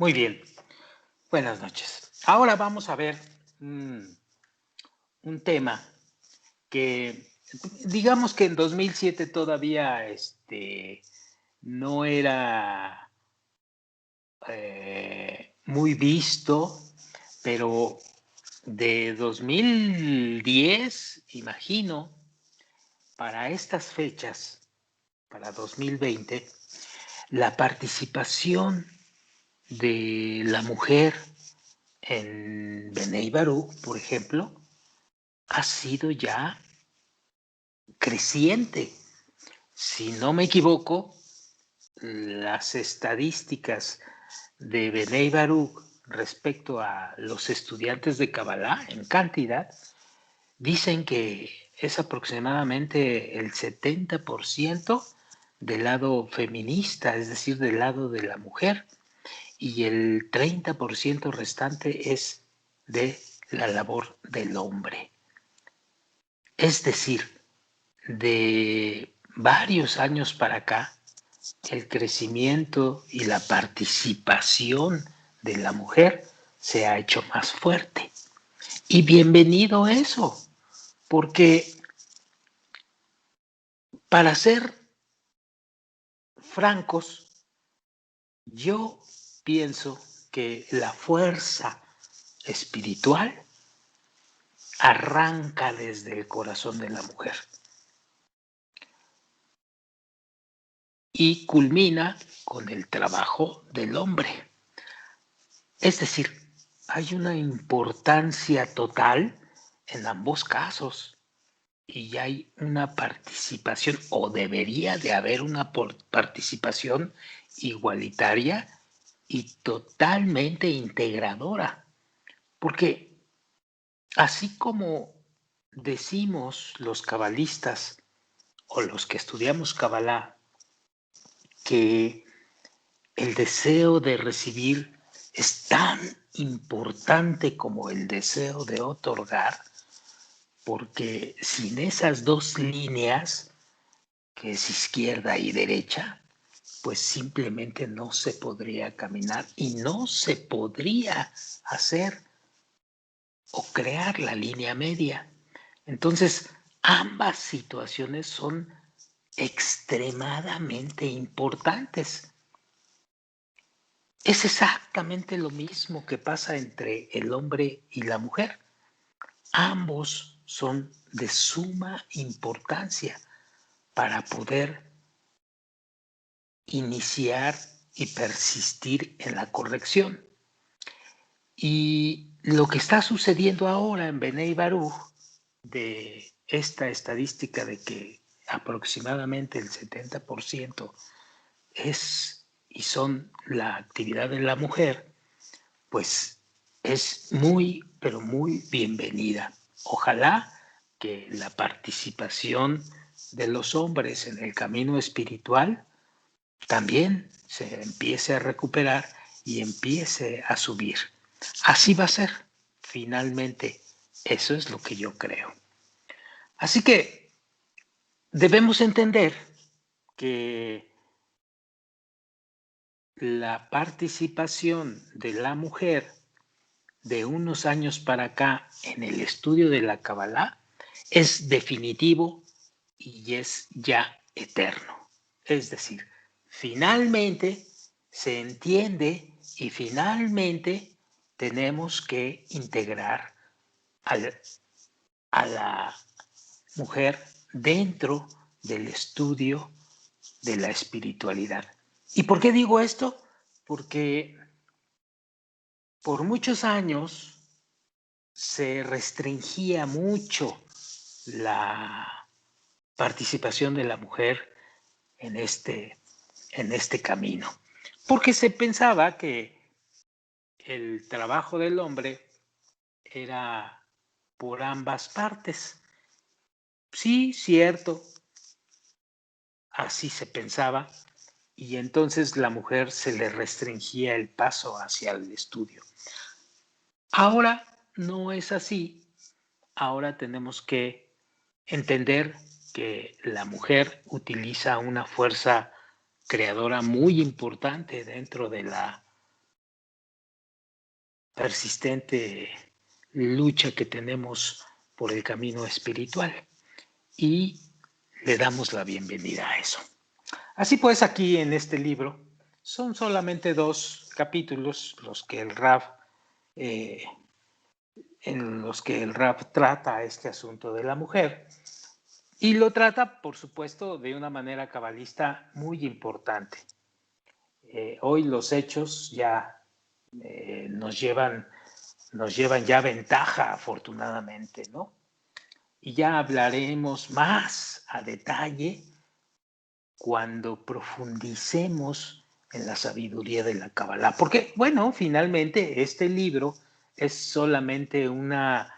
Muy bien, buenas noches. Ahora vamos a ver un tema que, digamos que en 2007 todavía no era muy visto, pero de 2010, imagino, para estas fechas, para 2020, la participación de la mujer en Bnei Baruch, por ejemplo, ha sido ya creciente. Si no me equivoco, las estadísticas de Bnei Baruch respecto a los estudiantes de Kabbalah en cantidad dicen que es aproximadamente el 70% del lado feminista, es decir, del lado de la mujer, y el 30% restante es de la labor del hombre. Es decir, de varios años para acá, el crecimiento y la participación de la mujer se ha hecho más fuerte. Y bienvenido eso, porque para ser francos, yo pienso que la fuerza espiritual arranca desde el corazón de la mujer y culmina con el trabajo del hombre. Es decir, hay una importancia total en ambos casos y hay una participación, o debería de haber una participación igualitaria y totalmente integradora, porque así como decimos los cabalistas o los que estudiamos Kabbalah que el deseo de recibir es tan importante como el deseo de otorgar, porque sin esas dos líneas, que es izquierda y derecha, pues simplemente no se podría caminar y no se podría hacer o crear la línea media. Entonces, ambas situaciones son extremadamente importantes. Es exactamente lo mismo que pasa entre el hombre y la mujer. Ambos son de suma importancia para poder iniciar y persistir en la corrección. Y lo que está sucediendo ahora en Bnei Baruch, de esta estadística de que aproximadamente el 70% es y son la actividad de la mujer, pues es muy, pero muy bienvenida. Ojalá que la participación de los hombres en el camino espiritual también se empiece a recuperar y empiece a subir. Así va a ser, finalmente. Eso es lo que yo creo. Así que debemos entender que la participación de la mujer de unos años para acá en el estudio de la Kabbalah es definitivo y es ya eterno. Es decir, finalmente se entiende y finalmente tenemos que integrar a la mujer dentro del estudio de la espiritualidad. ¿Y por qué digo esto? Porque por muchos años se restringía mucho la participación de la mujer en este camino, porque se pensaba que el trabajo del hombre era por ambas partes. Sí, cierto, así se pensaba, y entonces la mujer se le restringía el paso hacia el estudio. Ahora no es así. Ahora tenemos que entender que la mujer utiliza una fuerza creadora muy importante dentro de la persistente lucha que tenemos por el camino espiritual y le damos la bienvenida a eso. Así pues, aquí en este libro son solamente 2 capítulos en los que el Rav trata este asunto de la mujer y lo trata, por supuesto, de una manera cabalista muy importante. Hoy los hechos ya nos llevan ya ventaja, afortunadamente, ¿no? Y ya hablaremos más a detalle cuando profundicemos en la sabiduría de la Kabbalah. Porque, bueno, finalmente este libro es solamente una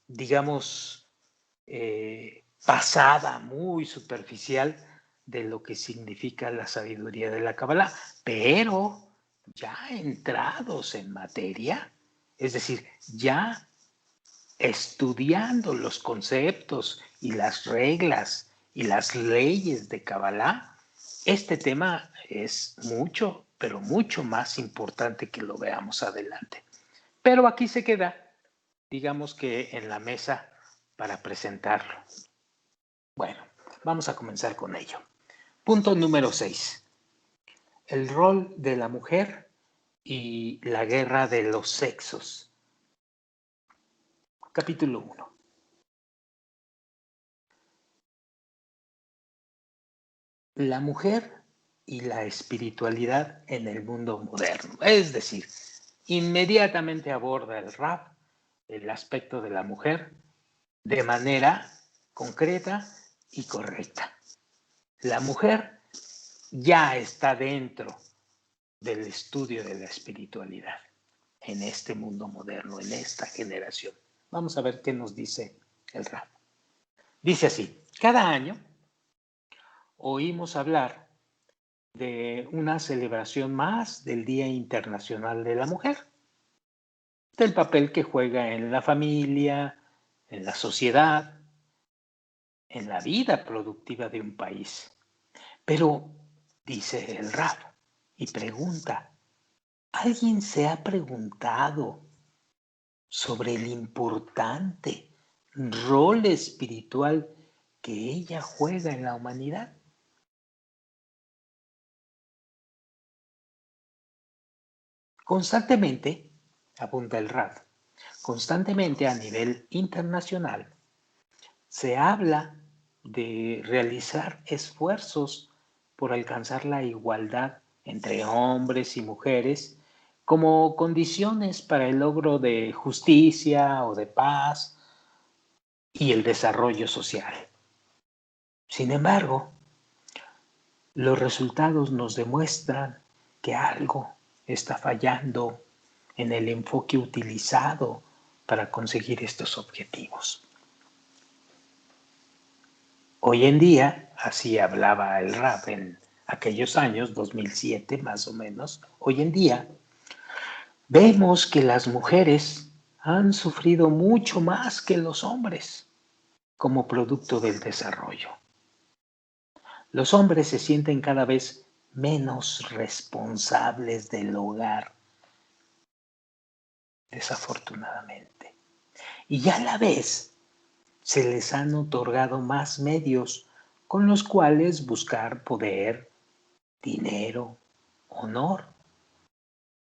digamos, pasada muy superficial de lo que significa la sabiduría de la Kabbalah, pero ya entrados en materia, es decir, ya estudiando los conceptos y las reglas y las leyes de Kabbalah, este tema es mucho, pero mucho más importante que lo veamos adelante. Pero aquí se queda, digamos que en la mesa para presentarlo. Bueno, vamos a comenzar con ello. Punto número 6. El rol de la mujer y la guerra de los sexos. Capítulo 1. La mujer y la espiritualidad en el mundo moderno. Es decir, inmediatamente aborda el Rav el aspecto de la mujer de manera concreta y correcta. La mujer ya está dentro del estudio de la espiritualidad en este mundo moderno, en esta generación. Vamos a ver qué nos dice el Rav. Dice así: cada año oímos hablar de una celebración más del Día Internacional de la Mujer, del papel que juega en la familia, en la sociedad, en la vida productiva de un país. Pero, dice el Rav, y pregunta, ¿alguien se ha preguntado sobre el importante rol espiritual que ella juega en la humanidad? Constantemente, apunta el Rav, constantemente a nivel internacional, se habla de realizar esfuerzos por alcanzar la igualdad entre hombres y mujeres como condiciones para el logro de justicia o de paz y el desarrollo social. Sin embargo, los resultados nos demuestran que algo está fallando en el enfoque utilizado para conseguir estos objetivos. Hoy en día, así hablaba el Rav en aquellos años, 2007 más o menos, hoy en día vemos que las mujeres han sufrido mucho más que los hombres como producto del desarrollo. Los hombres se sienten cada vez menos responsables del hogar, desafortunadamente. Y a la vez se les han otorgado más medios con los cuales buscar poder, dinero, honor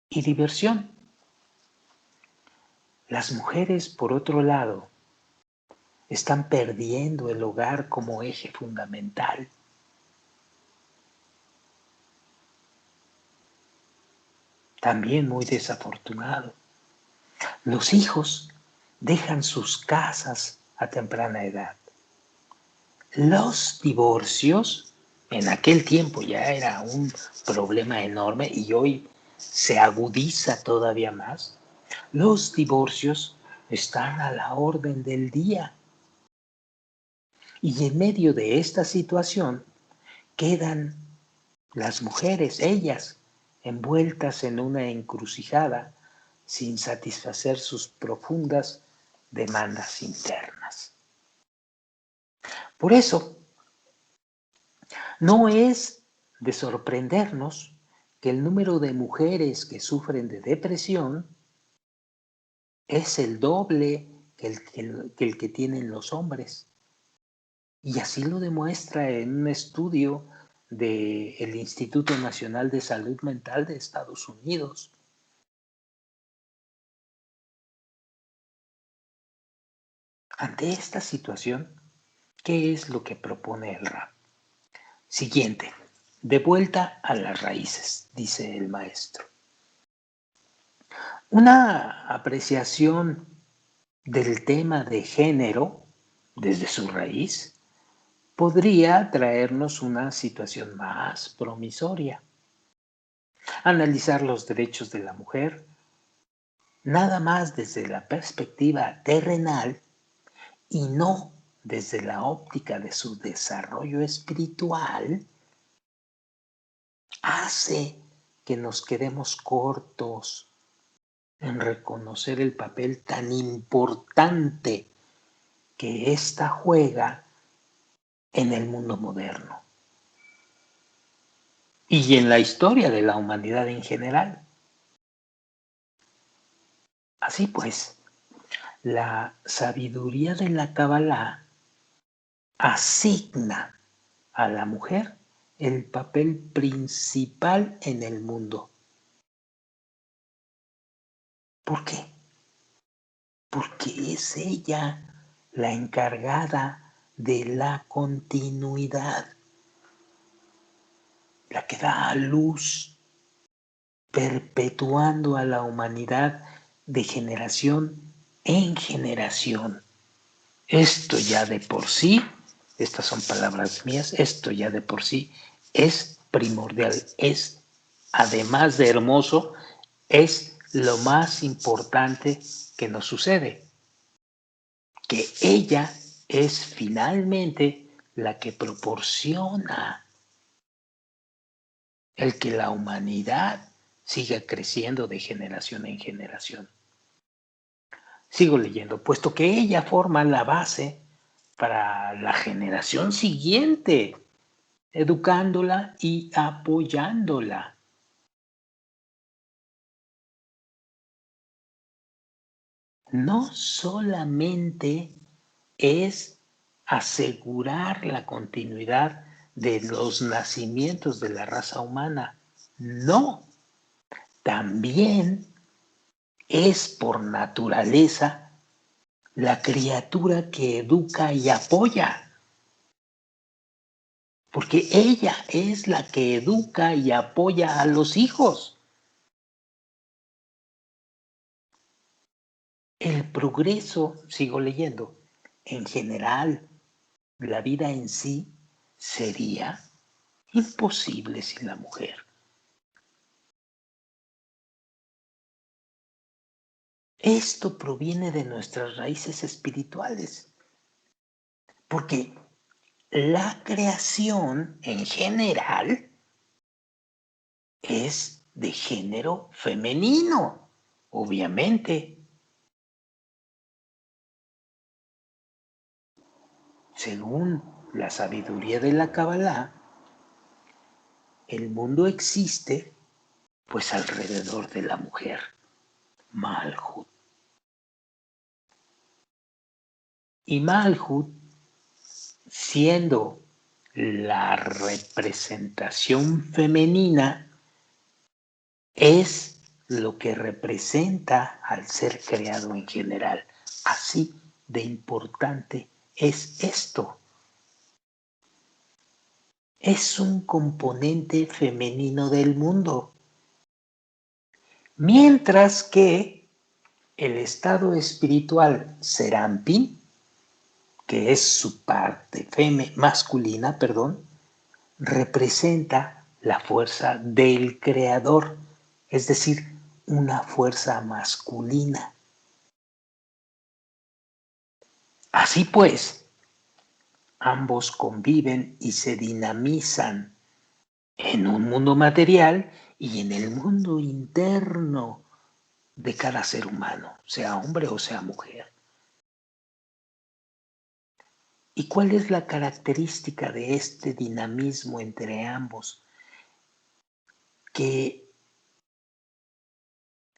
y diversión. Las mujeres, por otro lado, están perdiendo el hogar como eje fundamental. También muy desafortunado. Los hijos dejan sus casas a temprana edad. Los divorcios, en aquel tiempo ya era un problema enorme y hoy se agudiza todavía más. Los divorcios están a la orden del día. Y en medio de esta situación quedan las mujeres, ellas, envueltas en una encrucijada sin satisfacer sus profundas demandas internas. Por eso, no es de sorprendernos que el número de mujeres que sufren de depresión es el doble que el que tienen los hombres. Y así lo demuestra en un estudio del Instituto Nacional de Salud Mental de Estados Unidos. Ante esta situación, ¿qué es lo que propone el rap? Siguiente, de vuelta a las raíces, dice el maestro. Una apreciación del tema de género desde su raíz podría traernos una situación más promisoria. Analizar los derechos de la mujer nada más desde la perspectiva terrenal y no desde la óptica de su desarrollo espiritual, hace que nos quedemos cortos en reconocer el papel tan importante que ésta juega en el mundo moderno y en la historia de la humanidad en general. Así pues, la sabiduría de la Kabbalah asigna a la mujer el papel principal en el mundo. ¿Por qué? Porque es ella la encargada de la continuidad, la que da a luz, perpetuando a la humanidad de generación en generación. Esto ya de por sí, estas son palabras mías, esto ya de por sí es primordial, es, además de hermoso, es lo más importante que nos sucede, que ella es finalmente la que proporciona el que la humanidad siga creciendo de generación en generación. Sigo leyendo, puesto que ella forma la base para la generación siguiente, educándola y apoyándola. No solamente es asegurar la continuidad de los nacimientos de la raza humana, no, también es por naturaleza la criatura que educa y apoya, porque ella es la que educa y apoya a los hijos. El progreso, sigo leyendo, en general, la vida en sí sería imposible sin la mujer. Esto proviene de nuestras raíces espirituales, porque la creación en general es de género femenino, obviamente. Según la sabiduría de la Kabbalah, el mundo existe pues alrededor de la mujer, Malhut. Y Malhut, siendo la representación femenina, es lo que representa al ser creado en general. Así de importante es esto. Es un componente femenino del mundo. Mientras que el estado espiritual Serampin, que es su parte masculina, representa la fuerza del creador, es decir, una fuerza masculina. Así pues, ambos conviven y se dinamizan en un mundo material y en el mundo interno de cada ser humano, sea hombre o sea mujer. ¿Y cuál es la característica de este dinamismo entre ambos? que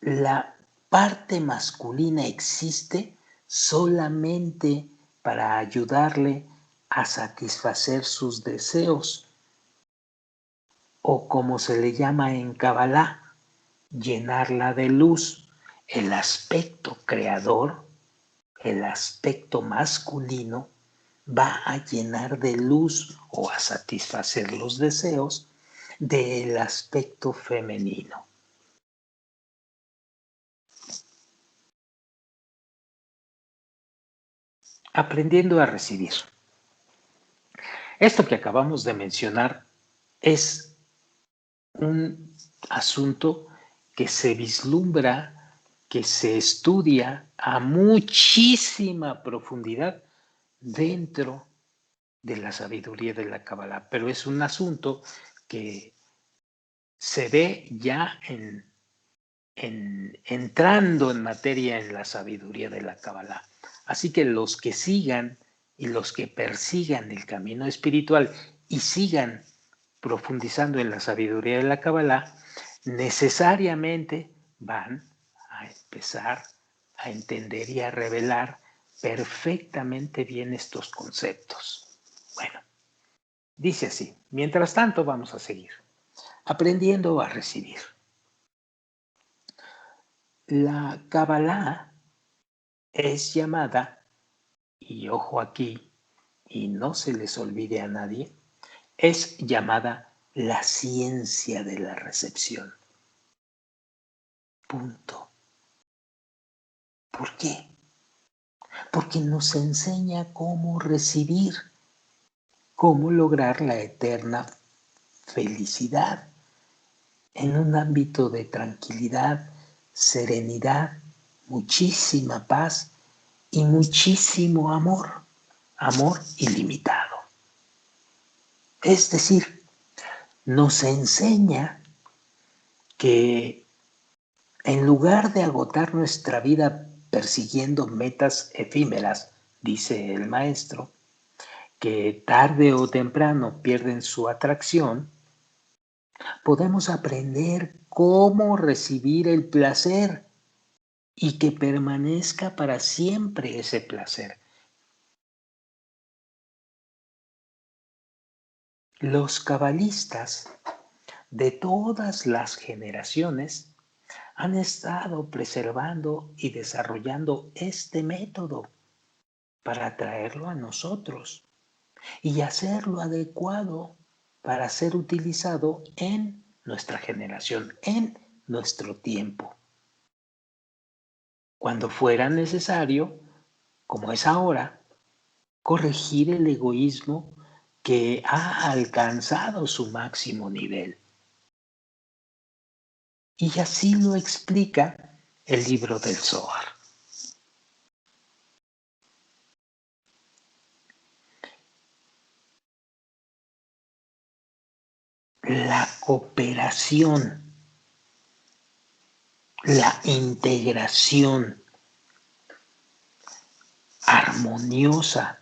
la parte masculina existe solamente para ayudarle a satisfacer sus deseos, o como se le llama en Kabbalah, llenarla de luz. El aspecto creador, el aspecto masculino, va a llenar de luz o a satisfacer los deseos del aspecto femenino. Aprendiendo a recibir. Esto que acabamos de mencionar es un asunto que se vislumbra, que se estudia a muchísima profundidad dentro de la sabiduría de la Kabbalah, pero es un asunto que se ve ya entrando en materia en la sabiduría de la Kabbalah. Así que los que sigan y los que persigan el camino espiritual y sigan profundizando en la sabiduría de la Kabbalah, necesariamente van a empezar a entender y a revelar perfectamente bien estos conceptos. Bueno, dice así, mientras tanto vamos a seguir aprendiendo a recibir. La Kabbalah es llamada, y ojo aquí, y no se les olvide a nadie, es llamada la ciencia de la recepción. Punto. ¿Por qué? Porque nos enseña cómo recibir, cómo lograr la eterna felicidad en un ámbito de tranquilidad, serenidad, muchísima paz y muchísimo amor, amor ilimitado. Es decir, nos enseña que en lugar de agotar nuestra vida persiguiendo metas efímeras, dice el maestro, que tarde o temprano pierden su atracción, podemos aprender cómo recibir el placer y que permanezca para siempre ese placer. Los cabalistas de todas las generaciones han estado preservando y desarrollando este método para traerlo a nosotros y hacerlo adecuado para ser utilizado en nuestra generación, en nuestro tiempo. Cuando fuera necesario, como es ahora, corregir el egoísmo que ha alcanzado su máximo nivel. Y así lo explica el libro del Zohar. La cooperación, la integración armoniosa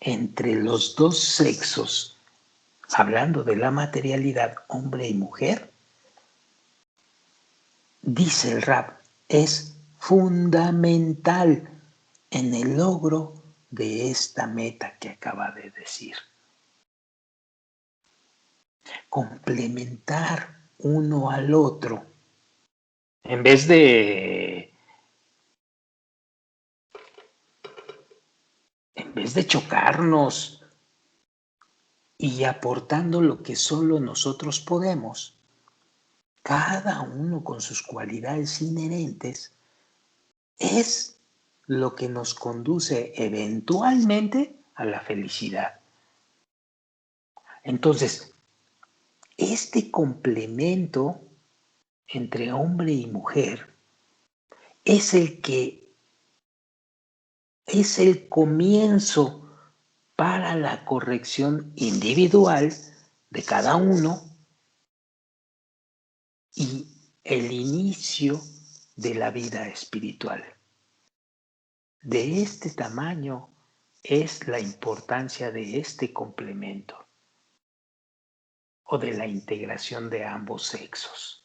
entre los dos sexos, hablando de la materialidad hombre y mujer, dice el Rab, es fundamental en el logro de esta meta que acaba de decir. Complementar uno al otro en vez de chocarnos y aportando lo que solo nosotros podemos, cada uno con sus cualidades inherentes, es lo que nos conduce eventualmente a la felicidad. Entonces, este complemento entre hombre y mujer es el comienzo para la corrección individual de cada uno y el inicio de la vida espiritual. De este tamaño es la importancia de este complemento. o de la integración de ambos sexos.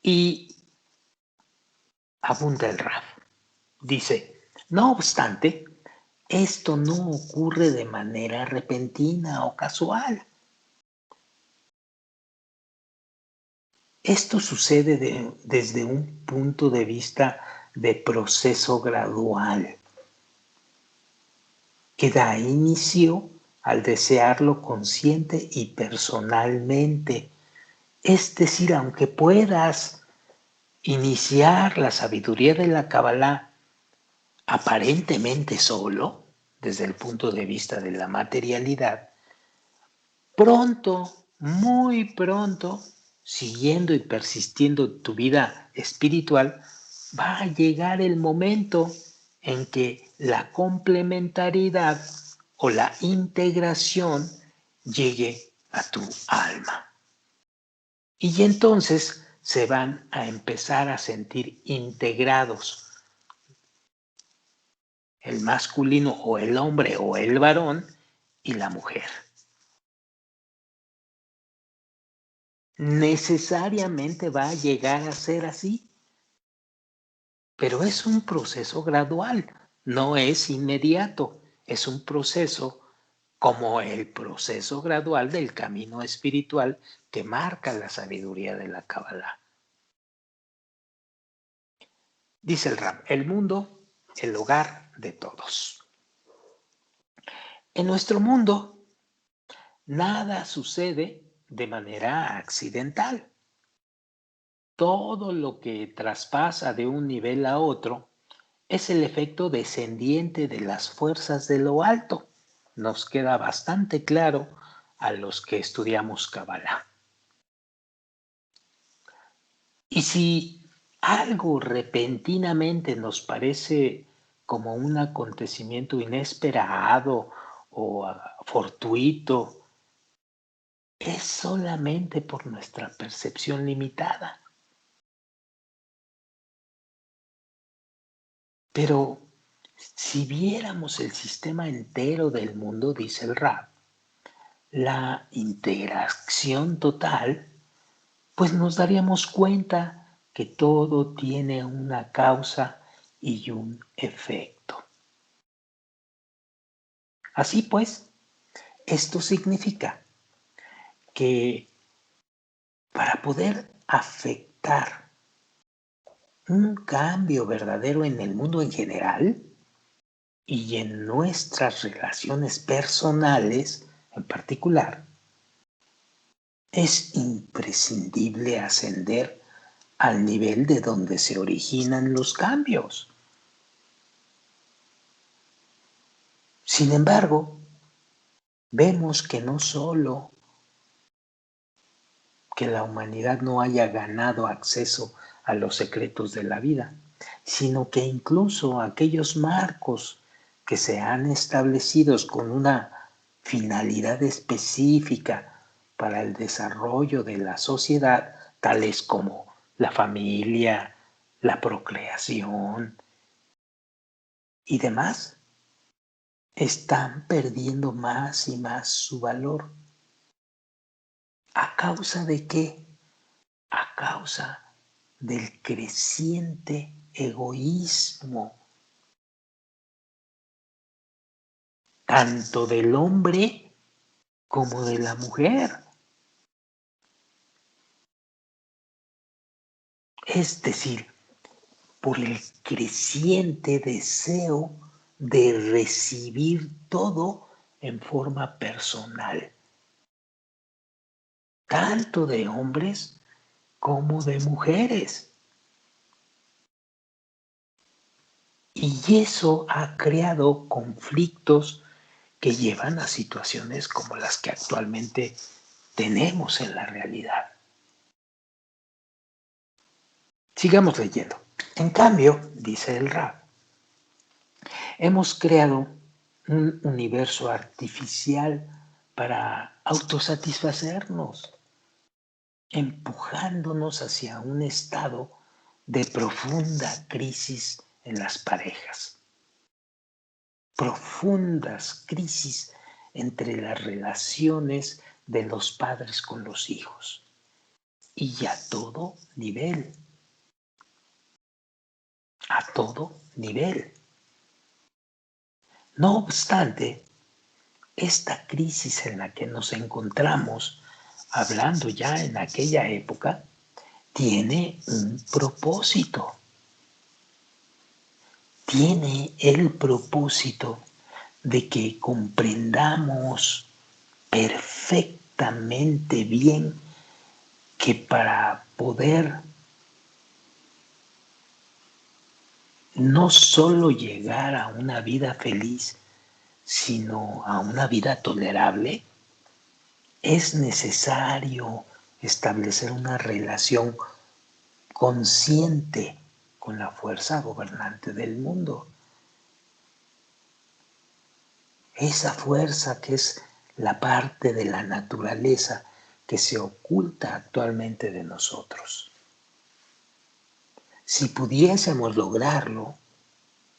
Y apunta el Raf. Dice, no obstante, esto no ocurre de manera repentina o casual. Esto sucede desde un punto de vista de proceso gradual que da inicio al desearlo consciente y personalmente. Es decir, aunque puedas iniciar la sabiduría de la Kabbalah aparentemente solo, desde el punto de vista de la materialidad, pronto, muy pronto, siguiendo y persistiendo tu vida espiritual, va a llegar el momento en que la complementariedad o la integración llegue a tu alma. Y entonces se van a empezar a sentir integrados el masculino o el hombre o el varón y la mujer. Necesariamente va a llegar a ser así, pero es un proceso gradual, no es inmediato, es un proceso como el proceso gradual del camino espiritual que marca la sabiduría de la Kabbalah. Dice el Rab, el mundo, el hogar de todos. En nuestro mundo, nada sucede de manera accidental. Todo lo que traspasa de un nivel a otro es el efecto descendiente de las fuerzas de lo alto. Nos queda bastante claro a los que estudiamos Kabbalah. Y si algo repentinamente nos parece como un acontecimiento inesperado o fortuito, es solamente por nuestra percepción limitada. Pero si viéramos el sistema entero del mundo, dice el Rab, la interacción total, pues nos daríamos cuenta que todo tiene una causa y un efecto. Así pues, esto significa que para poder afectar un cambio verdadero en el mundo en general y en nuestras relaciones personales en particular, es imprescindible ascender al nivel de donde se originan los cambios. Sin embargo, vemos que no solo que la humanidad no haya ganado acceso a los secretos de la vida, sino que incluso aquellos marcos que se han establecido con una finalidad específica para el desarrollo de la sociedad, tales como la familia, la procreación y demás, están perdiendo más y más su valor. ¿A causa de qué? A causa del creciente egoísmo, tanto del hombre como de la mujer. Es decir, por el creciente deseo de recibir todo en forma personal, tanto de hombres como de mujeres. Y eso ha creado conflictos que llevan a situaciones como las que actualmente tenemos en la realidad. Sigamos leyendo. En cambio, dice el Rab, hemos creado un universo artificial para autosatisfacernos, empujándonos hacia un estado de profunda crisis en las parejas. Profundas crisis entre las relaciones de los padres con los hijos y a todo nivel, a todo nivel. No obstante, esta crisis en la que nos encontramos, hablando ya en aquella época, tiene un propósito. Tiene el propósito de que comprendamos perfectamente bien que para poder no solo llegar a una vida feliz, sino a una vida tolerable, es necesario establecer una relación consciente con la fuerza gobernante del mundo. Esa fuerza que es la parte de la naturaleza que se oculta actualmente de nosotros. Si pudiésemos lograrlo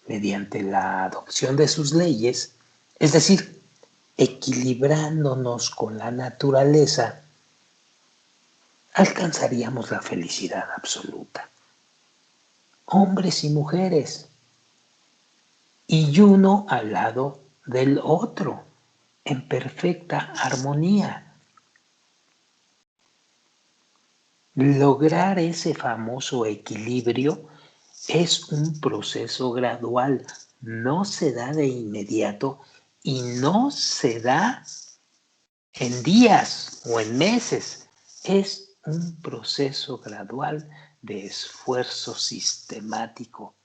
mediante la adopción de sus leyes, es decir, equilibrándonos con la naturaleza, alcanzaríamos la felicidad absoluta. Hombres y mujeres, y uno al lado del otro, en perfecta armonía. Lograr ese famoso equilibrio es un proceso gradual, no se da de inmediato y no se da en días o en meses. Es un proceso gradual de esfuerzo sistemático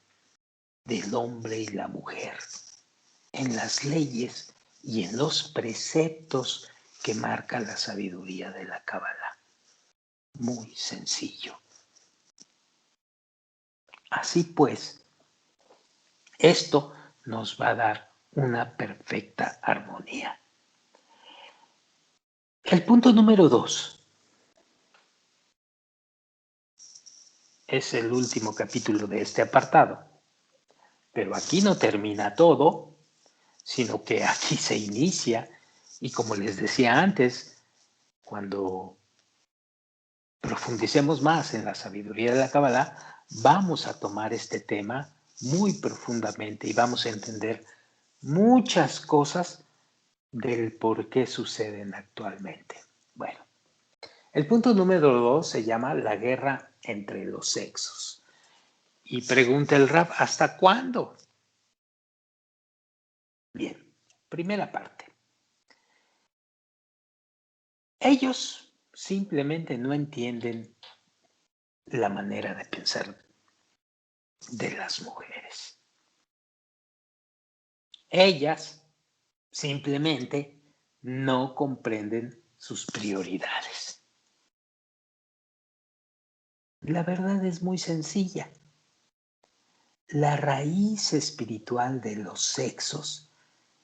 del hombre y la mujer en las leyes y en los preceptos que marca la sabiduría de la Cábala. Muy sencillo. Así pues, esto nos va a dar una perfecta armonía. El punto número 2 es el último capítulo de este apartado, pero aquí no termina todo, sino que aquí se inicia y como les decía antes, cuando profundicemos más en la sabiduría de la Cábala, vamos a tomar este tema muy profundamente y vamos a entender muchas cosas del por qué suceden actualmente. Bueno, el punto número 2 se llama la guerra entre los sexos. Y pregunta el Rab, ¿hasta cuándo? Bien, primera parte. Ellos simplemente no entienden la manera de pensar de las mujeres. Ellas simplemente no comprenden sus prioridades. La verdad es muy sencilla. La raíz espiritual de los sexos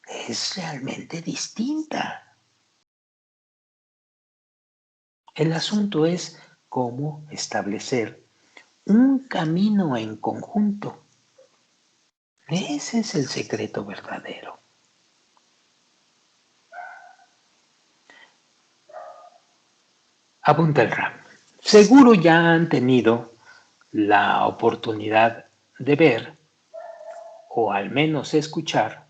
es realmente distinta. El asunto es cómo establecer un camino en conjunto. Ese es el secreto verdadero. Apunta el Ram. Seguro ya han tenido la oportunidad de ver, o al menos escuchar,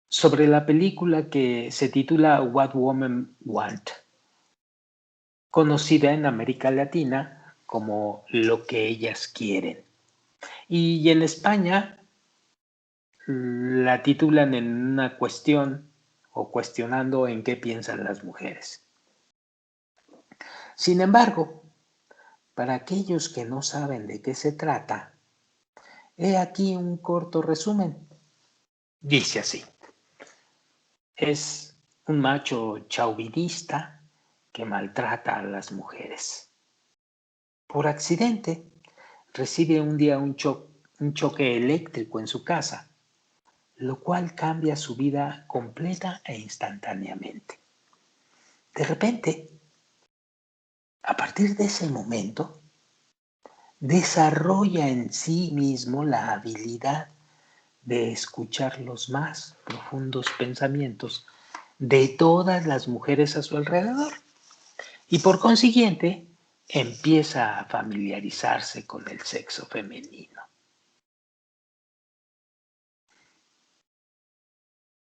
sobre la película que se titula What Women Want, conocida en América Latina como Lo que ellas quieren. Y en España la titulan en una cuestión o cuestionando en qué piensan las mujeres. Sin embargo, para aquellos que no saben de qué se trata, he aquí un corto resumen. Dice así: es un macho chauvinista que maltrata a las mujeres. Por accidente, recibe un día un choque eléctrico en su casa, lo cual cambia su vida completa e instantáneamente. De repente, a partir de ese momento, desarrolla en sí mismo la habilidad de escuchar los más profundos pensamientos de todas las mujeres a su alrededor y por consiguiente empieza a familiarizarse con el sexo femenino.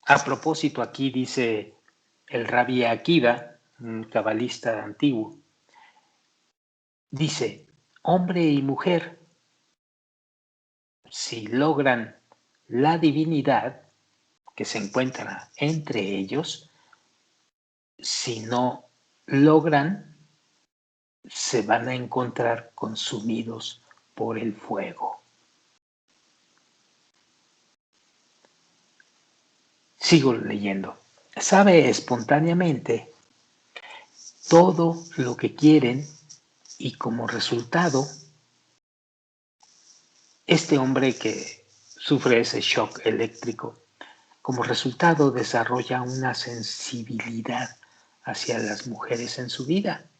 A propósito, aquí dice el Rabbi Akiva, un cabalista antiguo, dice, hombre y mujer, si logran la divinidad que se encuentra entre ellos, si no logran, se van a encontrar consumidos por el fuego. Sigo leyendo. Sabe espontáneamente todo lo que quieren y como resultado, este hombre que sufre ese shock eléctrico, como resultado desarrolla una sensibilidad hacia las mujeres en su vida,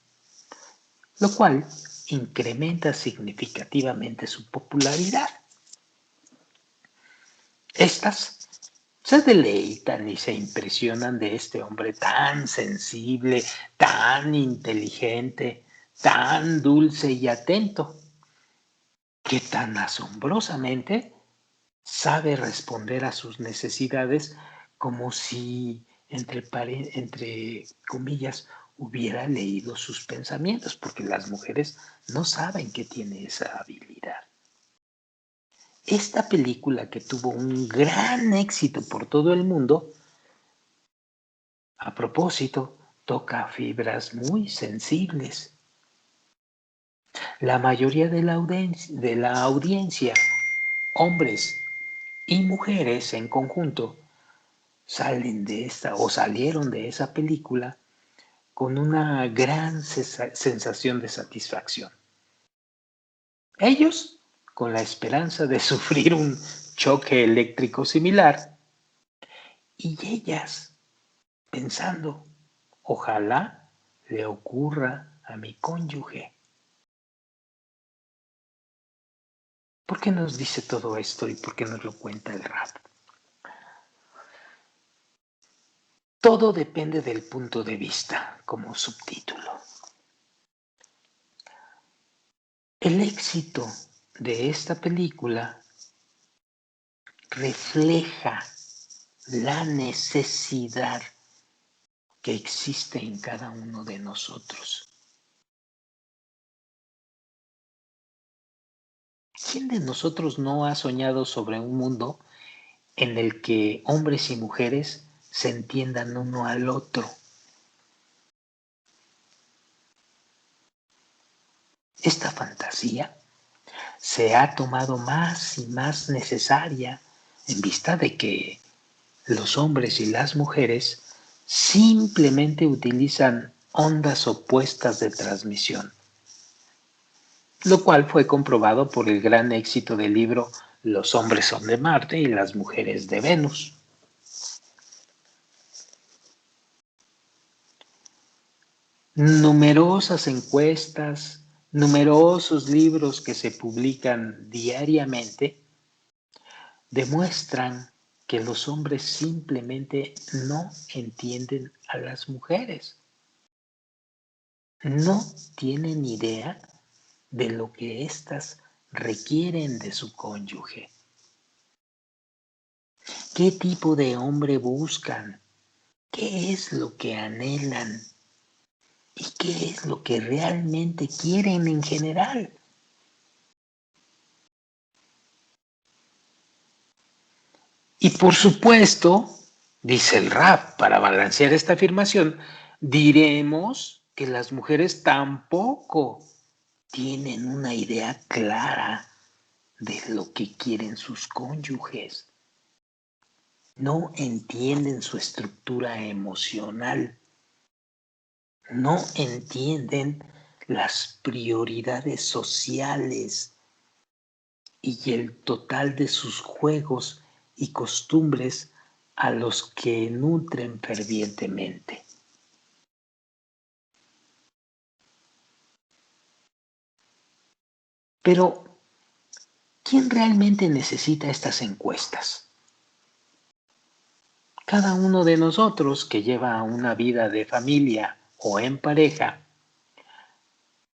lo cual incrementa significativamente su popularidad. Estas se deleitan y se impresionan de este hombre tan sensible, tan inteligente, tan dulce y atento, que tan asombrosamente sabe responder a sus necesidades como si, entre comillas, hubiera leído sus pensamientos, porque las mujeres no saben que tiene esa habilidad. Esta película, que tuvo un gran éxito por todo el mundo, a propósito, toca fibras muy sensibles. La mayoría de la audiencia, hombres y mujeres en conjunto, salen de esta o salieron de esa película con una gran sensación de satisfacción. Ellos con la esperanza de sufrir un choque eléctrico similar y ellas pensando, ojalá le ocurra a mi cónyuge. ¿Por qué nos dice todo esto y por qué nos lo cuenta el rap? Todo depende del punto de vista, como subtítulo. El éxito de esta película refleja la necesidad que existe en cada uno de nosotros. ¿Quién de nosotros no ha soñado sobre un mundo en el que hombres y mujeres se entiendan uno al otro? Esta fantasía se ha tomado más y más necesaria en vista de que los hombres y las mujeres simplemente utilizan ondas opuestas de transmisión, lo cual fue comprobado por el gran éxito del libro Los hombres son de Marte y las mujeres de Venus. Numerosas encuestas, numerosos libros que se publican diariamente demuestran que los hombres simplemente no entienden a las mujeres. No tienen idea de lo que éstas requieren de su cónyuge. ¿Qué tipo de hombre buscan? ¿Qué es lo que anhelan? ¿Y qué es lo que realmente quieren en general? Y por supuesto, dice el rap, para balancear esta afirmación, diremos que las mujeres tampoco tienen una idea clara de lo que quieren sus cónyuges. No entienden su estructura emocional. No entienden las prioridades sociales y el total de sus juegos y costumbres a los que nutren fervientemente. Pero, ¿quién realmente necesita estas encuestas? Cada uno de nosotros que lleva una vida de familia o en pareja,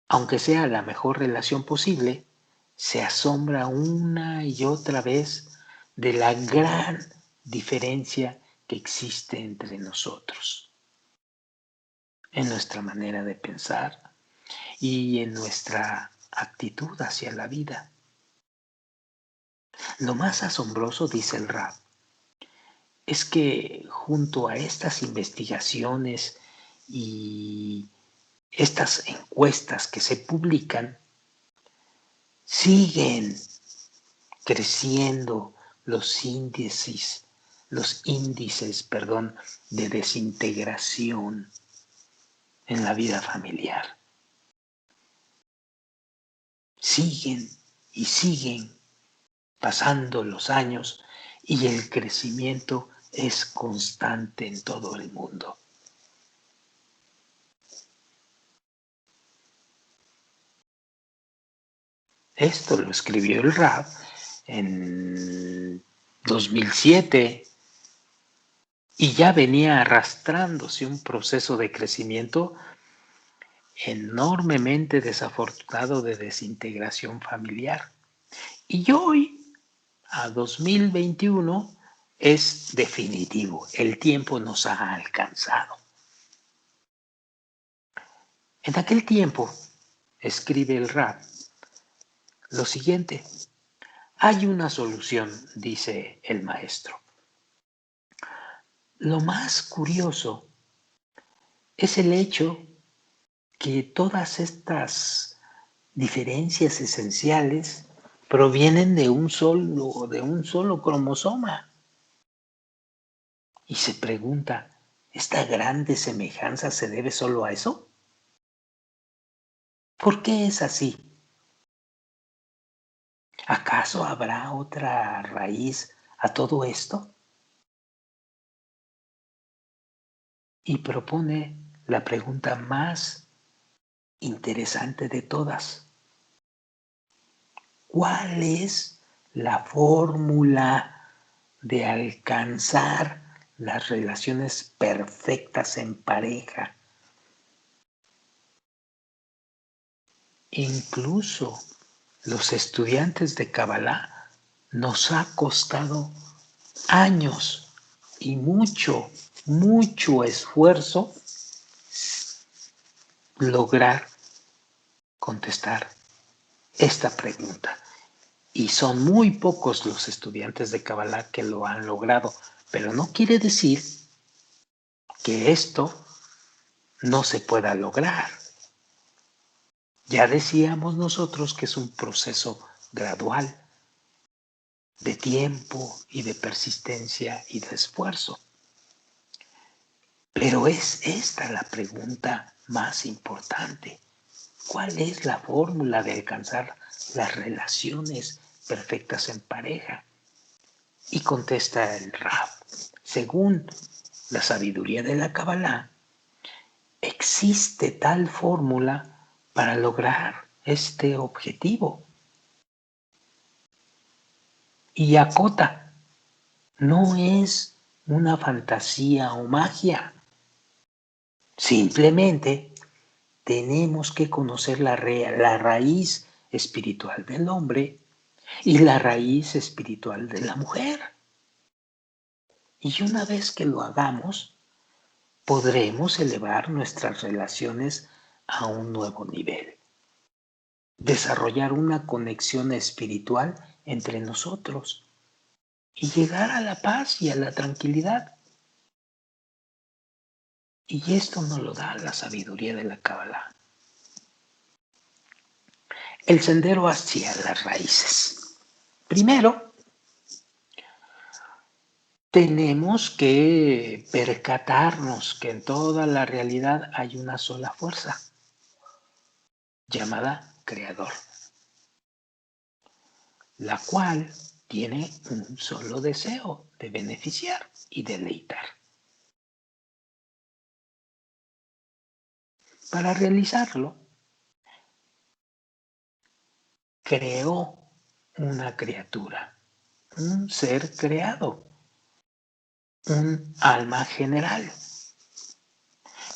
aunque sea la mejor relación posible, se asombra una y otra vez de la gran diferencia que existe entre nosotros, en nuestra manera de pensar y en nuestra actitud hacia la vida. Lo más asombroso, dice el Rab, es que junto a estas investigaciones y estas encuestas que se publican, siguen creciendo los índices, de desintegración en la vida familiar. Siguen y siguen pasando los años y el crecimiento es constante en todo el mundo. Esto lo escribió el Rab en 2007 y ya venía arrastrándose un proceso de crecimiento enormemente desafortunado de desintegración familiar. Y hoy, a 2021, es definitivo. El tiempo nos ha alcanzado. En aquel tiempo, escribe el Rab, lo siguiente: hay una solución, dice el maestro. Lo más curioso es el hecho que todas estas diferencias esenciales provienen de un solo cromosoma. Y se pregunta, ¿esta grande semejanza se debe solo a eso? ¿Por qué es así? ¿Acaso habrá otra raíz a todo esto? Y propone la pregunta más interesante de todas. ¿Cuál es la fórmula de alcanzar las relaciones perfectas en pareja? Incluso los estudiantes de Kabbalah nos ha costado años y mucho esfuerzo lograr contestar esta pregunta. Y son muy pocos los estudiantes de Kabbalah que lo han logrado, pero no quiere decir que esto no se pueda lograr. Ya decíamos nosotros que es un proceso gradual de tiempo y de persistencia y de esfuerzo. Pero es esta la pregunta más importante. ¿Cuál es la fórmula de alcanzar las relaciones perfectas en pareja? Y contesta el Rab, según la sabiduría de la Kabbalah, existe tal fórmula para lograr este objetivo. Y acota, no es una fantasía o magia. Simplemente tenemos que conocer la raíz espiritual del hombre y la raíz espiritual de la mujer. Y una vez que lo hagamos, podremos elevar nuestras relaciones a un nuevo nivel. Desarrollar una conexión espiritual entre nosotros y llegar a la paz y a la tranquilidad. Y esto nos lo da la sabiduría de la Kabbalah. El sendero hacia las raíces. Primero, tenemos que percatarnos que en toda la realidad hay una sola fuerza, llamada Creador, la cual tiene un solo deseo de beneficiar y deleitar. Para realizarlo, creó una criatura, un ser creado, un alma general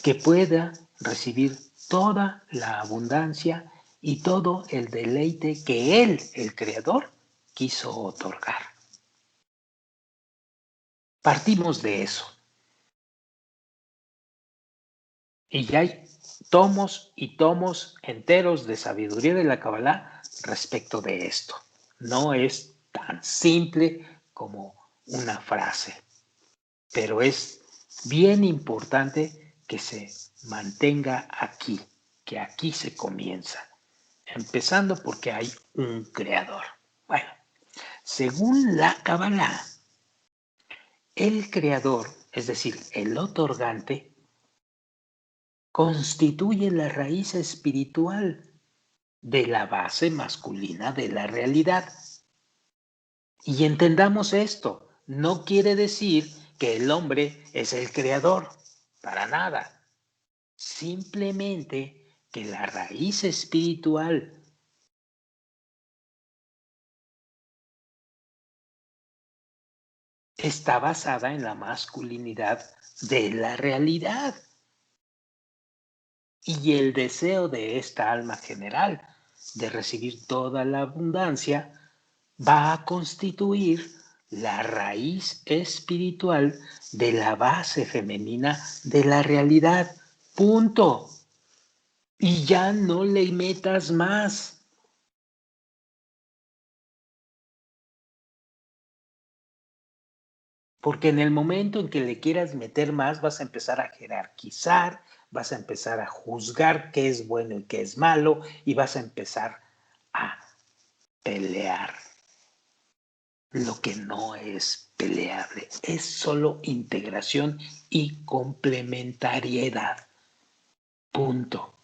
que pueda recibir toda la abundancia y todo el deleite que Él, el Creador, quiso otorgar. Partimos de eso. Y ya hay tomos y tomos enteros de sabiduría de la Kabbalah respecto de esto. No es tan simple como una frase, pero es bien importante que se mantenga aquí, que aquí se comienza, empezando porque hay un creador. Bueno, según la Kabbalah, el creador, es decir, el otorgante, constituye la raíz espiritual de la base masculina de la realidad. Y entendamos esto, no quiere decir que el hombre es el creador, para nada. Simplemente que la raíz espiritual está basada en la masculinidad de la realidad. Y el deseo de esta alma general de recibir toda la abundancia va a constituir la raíz espiritual de la base femenina de la realidad. Punto. Y ya no le metas más. Porque en el momento en que le quieras meter más, vas a empezar a jerarquizar, vas a empezar a juzgar qué es bueno y qué es malo, y vas a empezar a pelear. Lo que no es peleable es solo integración y complementariedad. Punto.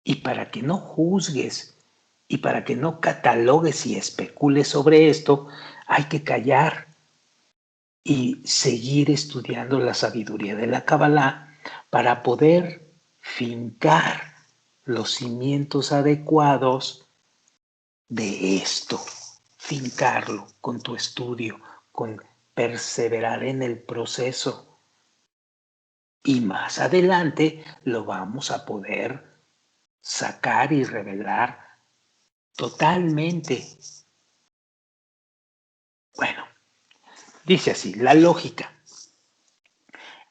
Y para que no juzgues y para que no catalogues y especules sobre esto, hay que callar y seguir estudiando la sabiduría de la Kabbalah para poder fincar los cimientos adecuados de esto, fincarlo con tu estudio, con perseverar en el proceso. Y más adelante lo vamos a poder sacar y revelar totalmente. Bueno, dice así, la lógica.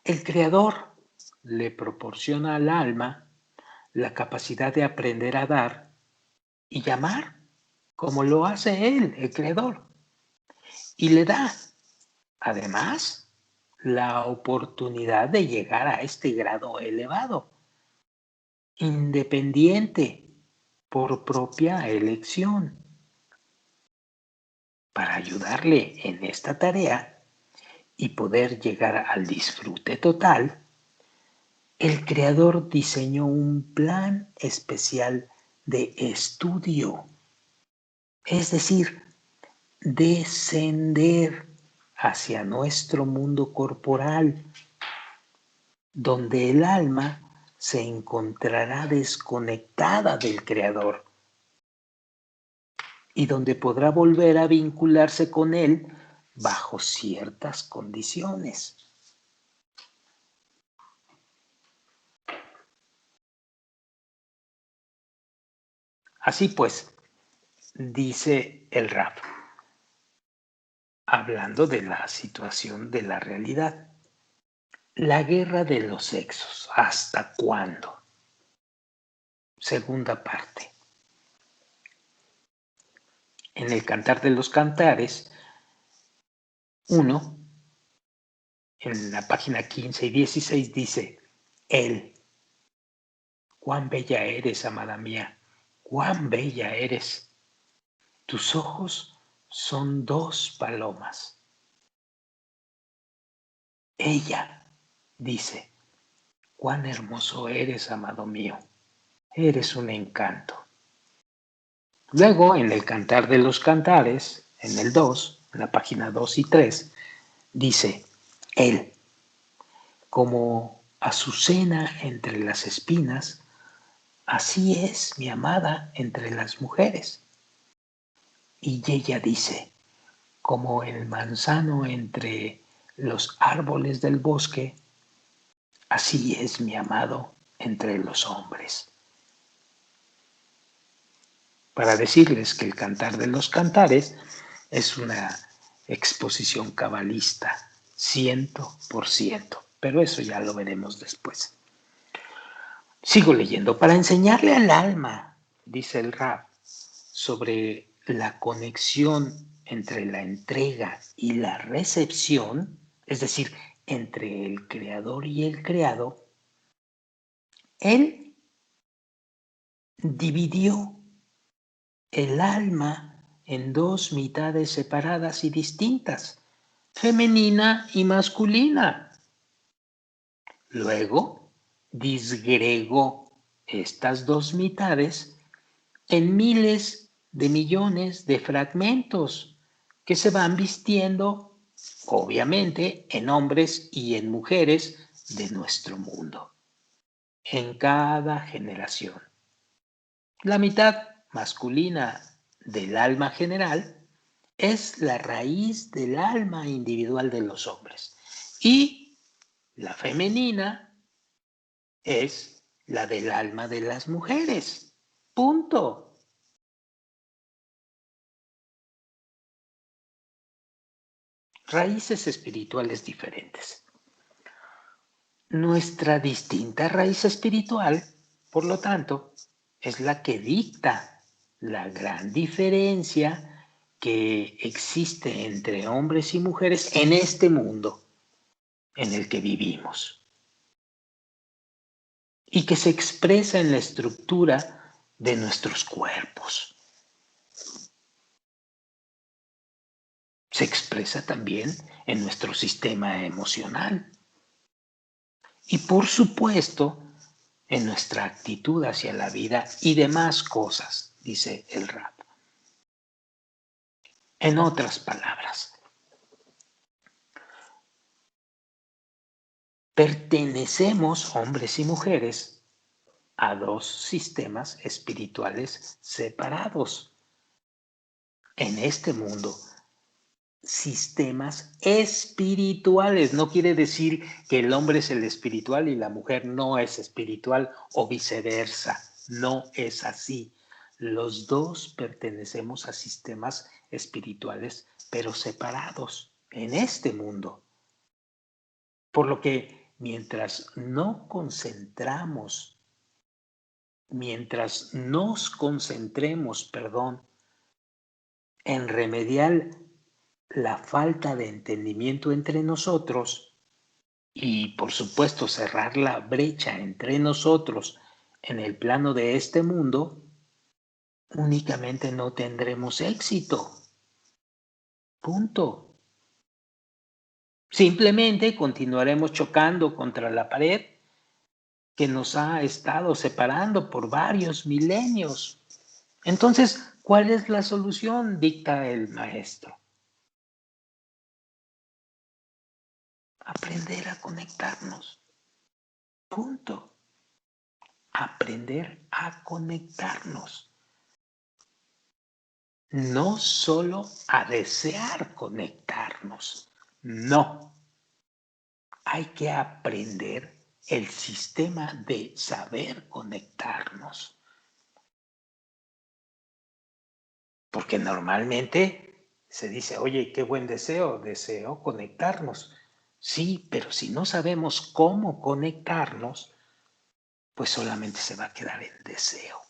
El creador le proporciona al alma la capacidad de aprender a dar y llamar, como lo hace él, el creador. Y le da, además, la oportunidad de llegar a este grado elevado, independiente, por propia elección. Para ayudarle en esta tarea y poder llegar al disfrute total, el creador diseñó un plan especial de estudio, es decir, descender hacia nuestro mundo corporal, donde el alma se encontrará desconectada del creador y donde podrá volver a vincularse con él bajo ciertas condiciones. Así pues, dice el Rab, hablando de la situación de la realidad. La guerra de los sexos, ¿hasta cuándo? Segunda parte. En el Cantar de los Cantares, 1, en la página 15 y 16 dice, Él, cuán bella eres, amada mía, cuán bella eres. Tus ojos son dos palomas. Ella dice, cuán hermoso eres, amado mío, eres un encanto. Luego, en el Cantar de los Cantares, en el 2, en la página 2 y 3, dice, Él, como azucena entre las espinas, así es mi amada entre las mujeres. Y ella dice, como el manzano entre los árboles del bosque, así es mi amado entre los hombres. Para decirles que el Cantar de los Cantares es una exposición cabalista, 100%, pero eso ya lo veremos después. Sigo leyendo. Para enseñarle al alma, dice el Rab, sobre la conexión entre la entrega y la recepción, es decir, entre el creador y el creado, él dividió el alma en dos mitades separadas y distintas, femenina y masculina. Luego disgregó estas dos mitades en miles de millones de fragmentos que se van vistiendo, obviamente, en hombres y en mujeres de nuestro mundo, en cada generación. La mitad masculina del alma general es la raíz del alma individual de los hombres y la femenina es la del alma de las mujeres. Punto. Raíces espirituales diferentes. Nuestra distinta raíz espiritual, por lo tanto, es la que dicta la gran diferencia que existe entre hombres y mujeres en este mundo en el que vivimos y que se expresa en la estructura de nuestros cuerpos. Se expresa también en nuestro sistema emocional y, por supuesto, en nuestra actitud hacia la vida y demás cosas, dice el Rab. En otras palabras, pertenecemos, hombres y mujeres, a dos sistemas espirituales separados. En este mundo, sistemas espirituales. No quiere decir que el hombre es el espiritual y la mujer no es espiritual o viceversa. No es así. Los dos pertenecemos a sistemas espirituales, pero separados en este mundo. Por lo que mientras nos concentremos, en remediar la falta de entendimiento entre nosotros y, por supuesto, cerrar la brecha entre nosotros en el plano de este mundo, únicamente no tendremos éxito. Punto. Simplemente continuaremos chocando contra la pared que nos ha estado separando por varios milenios. Entonces, ¿cuál es la solución? Dicta el maestro. Aprender a conectarnos. Punto. Aprender a conectarnos. No solo a desear conectarnos. No. Hay que aprender el sistema de saber conectarnos. Porque normalmente se dice, oye, qué buen deseo conectarnos. Sí, pero si no sabemos cómo conectarnos, pues solamente se va a quedar en deseo.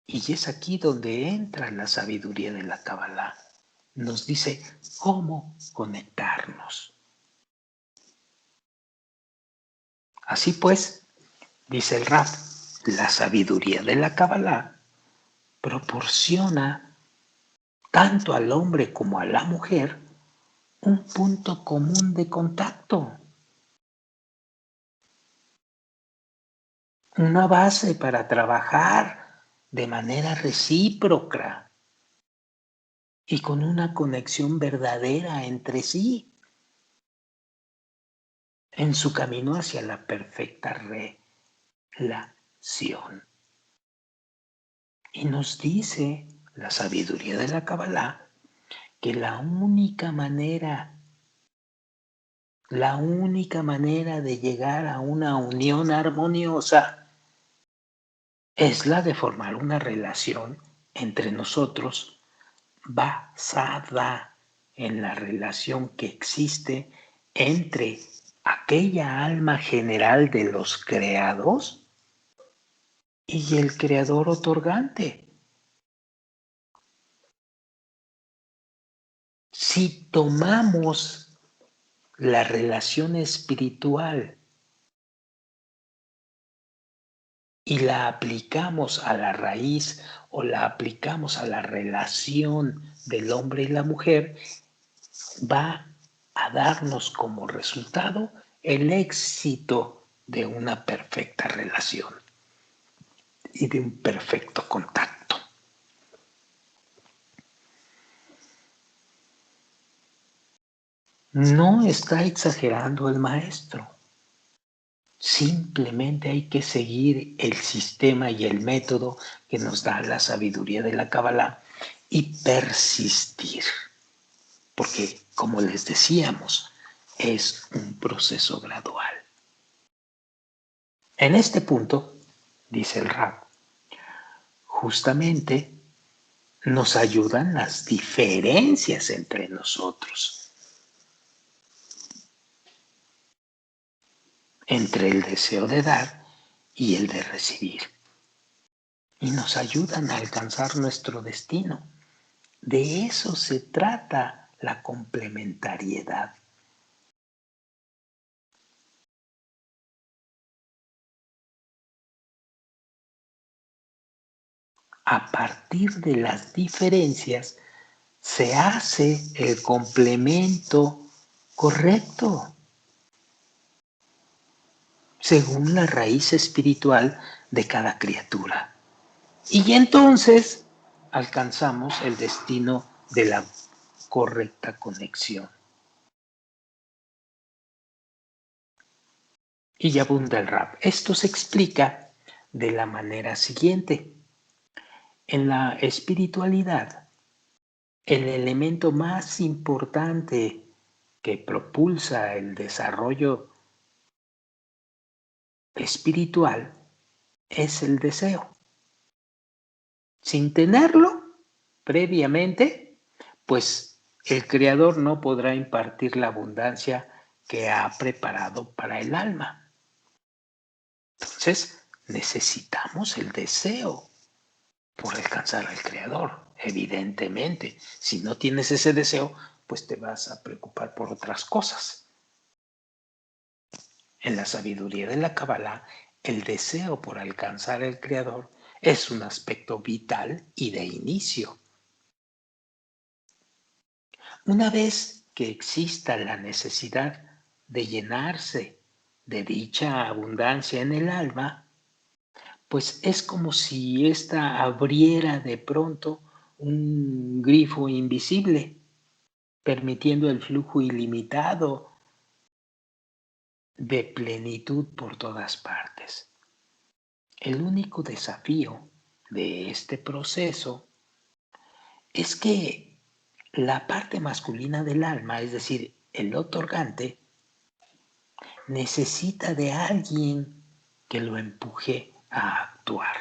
Y es aquí donde entra la sabiduría de la Kabbalah. Nos dice cómo conectarnos. Así pues, dice el Rab, la sabiduría de la Kabbalah proporciona tanto al hombre como a la mujer un punto común de contacto, una base para trabajar de manera recíproca y con una conexión verdadera entre sí en su camino hacia la perfecta relación. Y nos dice la sabiduría de la Kabbalah que la única manera La única manera de llegar a una unión armoniosa es la de formar una relación entre nosotros basada en la relación que existe entre aquella alma general de los creados y el creador otorgante. Si tomamos la relación espiritual y la aplicamos a la raíz o la aplicamos a la relación del hombre y la mujer, va a darnos como resultado el éxito de una perfecta relación y de un perfecto contacto. No está exagerando el maestro. Simplemente hay que seguir el sistema y el método que nos da la sabiduría de la Kabbalah y persistir. Porque, como les decíamos, es un proceso gradual. En este punto, dice el Rab, justamente nos ayudan las diferencias entre nosotros, entre el deseo de dar y el de recibir, y nos ayudan a alcanzar nuestro destino. De eso se trata la complementariedad. A partir de las diferencias se hace el complemento correcto, según la raíz espiritual de cada criatura. Y entonces alcanzamos el destino de la correcta conexión. Y ya abunda el Rab. Esto se explica de la manera siguiente. En la espiritualidad, el elemento más importante que propulsa el desarrollo espiritual es el deseo. Sin tenerlo previamente, pues el Creador no podrá impartir la abundancia que ha preparado para el alma. Entonces, necesitamos el deseo por alcanzar al Creador, evidentemente. Si no tienes ese deseo, pues te vas a preocupar por otras cosas. En la sabiduría de la Kabbalah, el deseo por alcanzar al Creador es un aspecto vital y de inicio. Una vez que exista la necesidad de llenarse de dicha abundancia en el alma, pues es como si ésta abriera de pronto un grifo invisible, permitiendo el flujo ilimitado de plenitud por todas partes. El único desafío de este proceso es que la parte masculina del alma, es decir, el otorgante, necesita de alguien que lo empuje a actuar.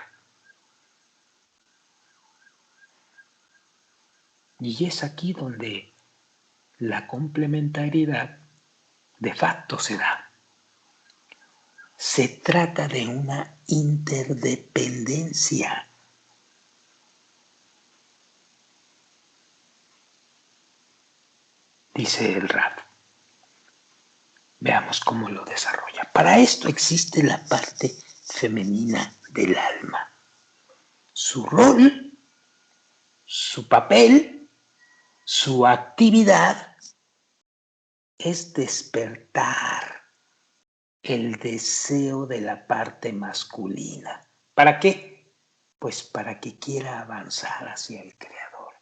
Y es aquí donde la complementariedad de facto se da. Se trata de una interdependencia. Dice el Rab. Veamos cómo lo desarrolla. Para esto existe la parte femenina del alma. Su rol, su papel, su actividad es despertar el deseo de la parte masculina. ¿Para qué? Pues para que quiera avanzar hacia el Creador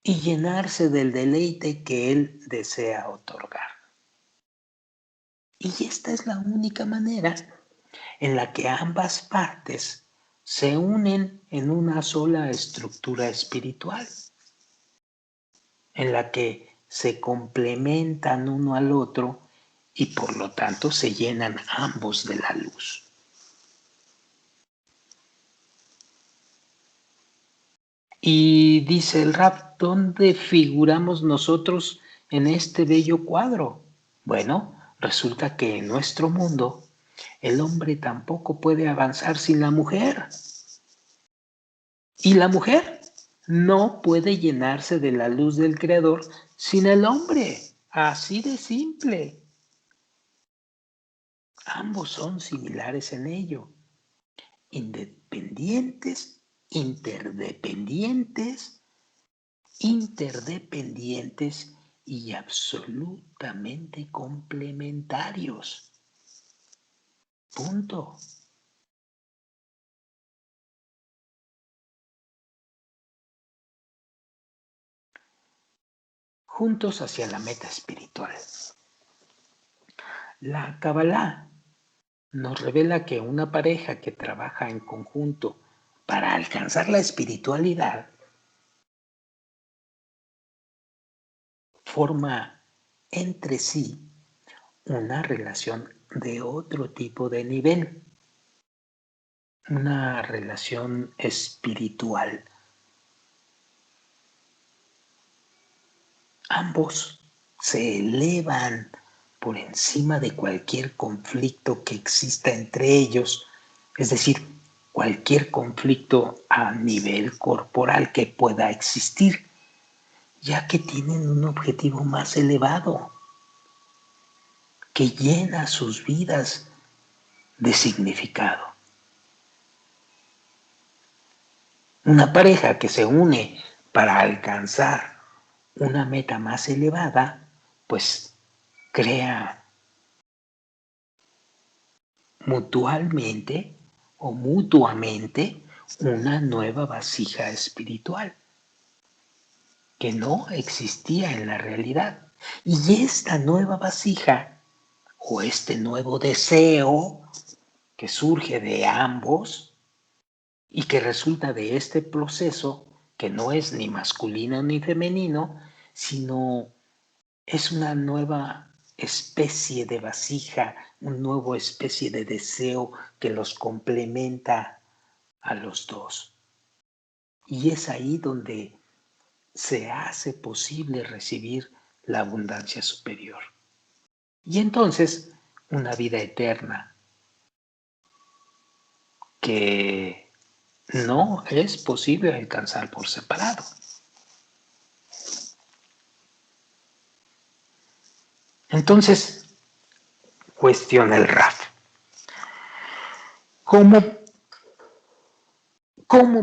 y llenarse del deleite que Él desea otorgar. Y esta es la única manera en la que ambas partes se unen en una sola estructura espiritual, en la que se complementan uno al otro y por lo tanto se llenan ambos de la luz. Y dice el Rab, ¿dónde figuramos nosotros en este bello cuadro? Bueno, resulta que en nuestro mundo el hombre tampoco puede avanzar sin la mujer. Y la mujer no puede llenarse de la luz del Creador sin el hombre. Así de simple. Ambos son similares en ello. Independientes, interdependientes y absolutamente complementarios. Punto. Juntos hacia la meta espiritual. La Kabbalah nos revela que una pareja que trabaja en conjunto para alcanzar la espiritualidad forma entre sí una relación de otro tipo de nivel, una relación espiritual. Ambos se elevan por encima de cualquier conflicto que exista entre ellos, es decir, cualquier conflicto a nivel corporal que pueda existir, ya que tienen un objetivo más elevado, que llena sus vidas de significado. Una pareja que se une para alcanzar una meta más elevada, pues crea mutuamente una nueva vasija espiritual que no existía en la realidad. Y esta nueva vasija o este nuevo deseo que surge de ambos y que resulta de este proceso que no es ni masculino ni femenino, sino es una nueva especie de vasija, una nueva especie de deseo que los complementa a los dos. Y es ahí donde se hace posible recibir la abundancia superior. Y entonces, una vida eterna que no es posible alcanzar por separado. Entonces, cuestiona el Raf. ¿Cómo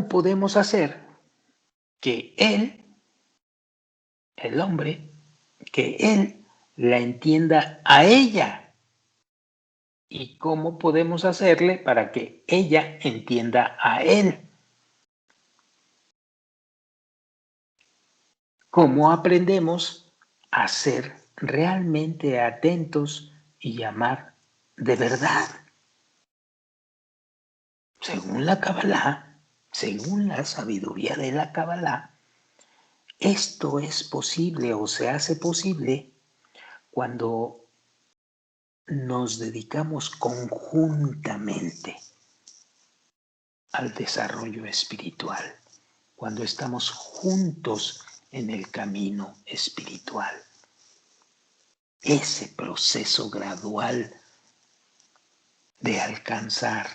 podemos hacer que él, el hombre, que él la entienda a ella? ¿Y cómo podemos hacerle para que ella entienda a él? ¿Cómo aprendemos a ser realmente atentos y amar de verdad? Según la Kabbalah, según la sabiduría de la Kabbalah, esto es posible o se hace posible cuando nos dedicamos conjuntamente al desarrollo espiritual, cuando estamos juntos en el camino espiritual. Ese proceso gradual de alcanzar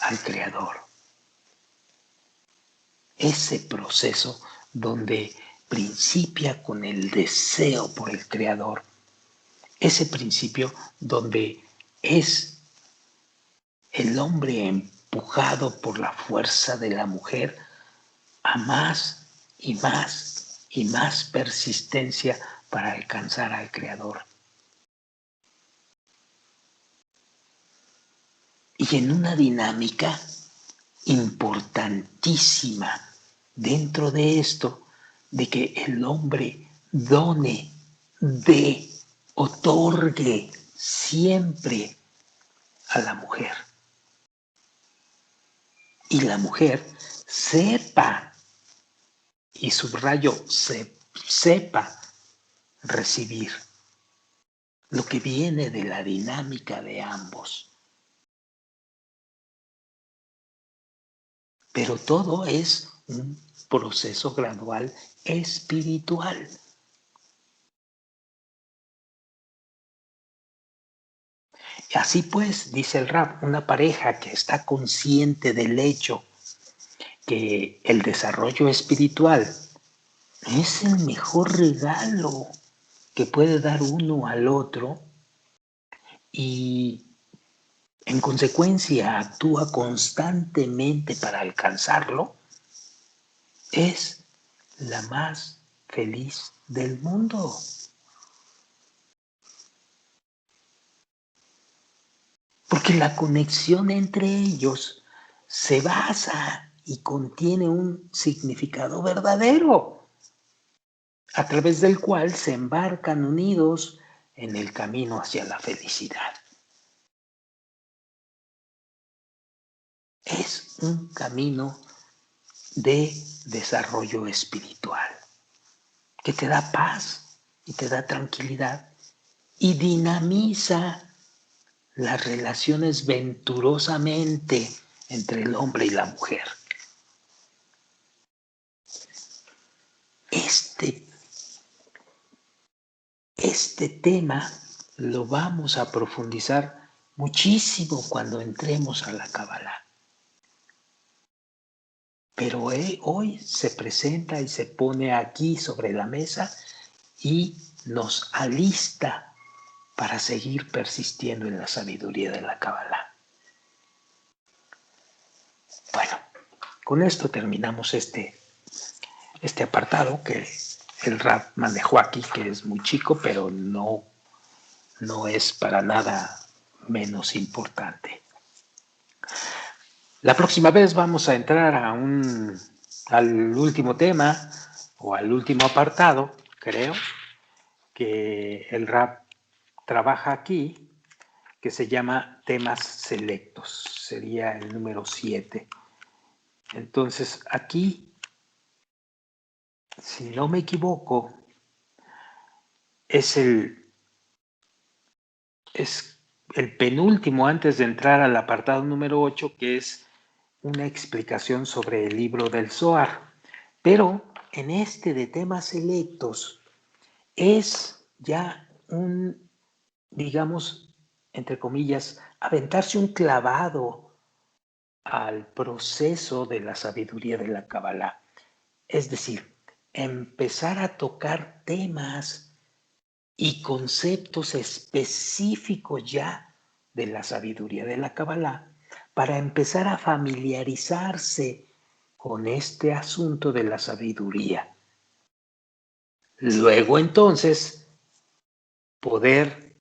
al Creador. Ese proceso donde principia con el deseo por el Creador. Ese principio donde es el hombre empujado por la fuerza de la mujer a más y más y más persistencia para alcanzar al Creador. Y en una dinámica importantísima dentro de esto, de que el hombre done, dé, otorgue siempre a la mujer. Y la mujer sepa, y subrayo, sepa recibir, lo que viene de la dinámica de ambos. Pero todo es un proceso gradual espiritual. Y así pues, dice el Rab, una pareja que está consciente del hecho que el desarrollo espiritual es el mejor regalo que puede dar uno al otro y en consecuencia actúa constantemente para alcanzarlo, es la más feliz del mundo. Porque la conexión entre ellos se basa y contiene un significado verdadero, a través del cual se embarcan unidos en el camino hacia la felicidad. Es un camino de desarrollo espiritual que te da paz y te da tranquilidad y dinamiza las relaciones venturosamente entre el hombre y la mujer. Este tema lo vamos a profundizar muchísimo cuando entremos a la Kabbalah. Pero hoy se presenta y se pone aquí sobre la mesa y nos alista para seguir persistiendo en la sabiduría de la Kabbalah. Bueno, con esto terminamos este apartado que el Rab manejó aquí, que es muy chico, pero no es para nada menos importante. La próxima vez vamos a entrar al último tema o al último apartado, creo, que el Rab trabaja aquí, que se llama temas selectos. Sería el número 7. Entonces, aquí, si no me equivoco, es el penúltimo antes de entrar al apartado número 8, que es una explicación sobre el libro del Zohar. Pero en este de temas selectos es ya digamos, entre comillas, aventarse un clavado al proceso de la sabiduría de la Kabbalah. Es decir, empezar a tocar temas y conceptos específicos ya de la sabiduría de la Kabbalah para empezar a familiarizarse con este asunto de la sabiduría. Luego entonces poder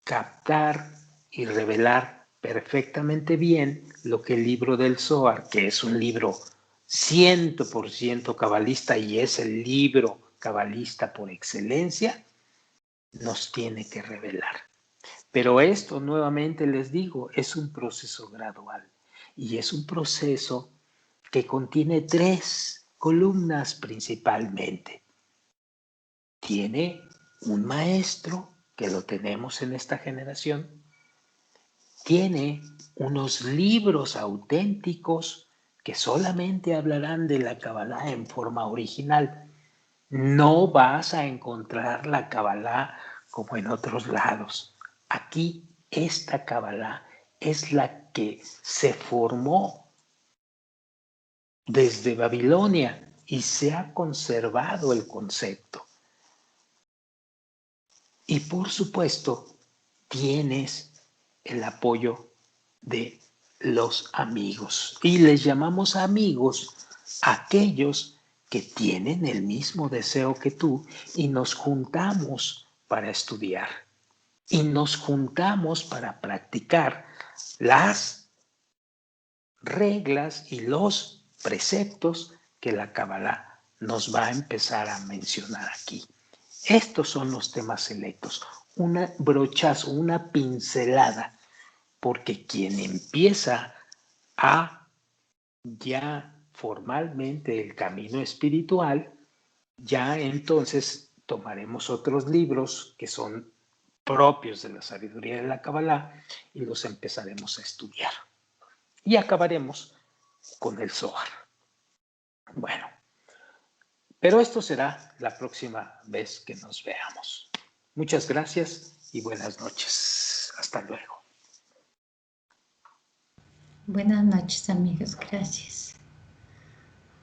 captar y revelar perfectamente bien lo que el libro del Zohar, que es un libro 100% cabalista y es el libro cabalista por excelencia, nos tiene que revelar. Pero esto, nuevamente les digo, es un proceso gradual y es un proceso que contiene 3 columnas principalmente. Tiene un maestro, que lo tenemos en esta generación, tiene unos libros auténticos que solamente hablarán de la Kabbalah en forma original. No vas a encontrar la Kabbalah como en otros lados. Aquí esta Kabbalah es la que se formó desde Babilonia y se ha conservado el concepto. Y por supuesto, tienes el apoyo de los amigos. Y les llamamos amigos aquellos que tienen el mismo deseo que tú y nos juntamos para estudiar. Y nos juntamos para practicar las reglas y los preceptos que la Kabbalah nos va a empezar a mencionar aquí. Estos son los temas selectos, un brochazo, una pincelada, porque quien empieza a ya formalmente el camino espiritual, ya entonces tomaremos otros libros que son propios de la sabiduría de la Kabbalah y los empezaremos a estudiar. Y acabaremos con el Zohar. Bueno, pero esto será la próxima vez que nos veamos. Muchas gracias y buenas noches. Hasta luego. Buenas noches, amigos. Gracias.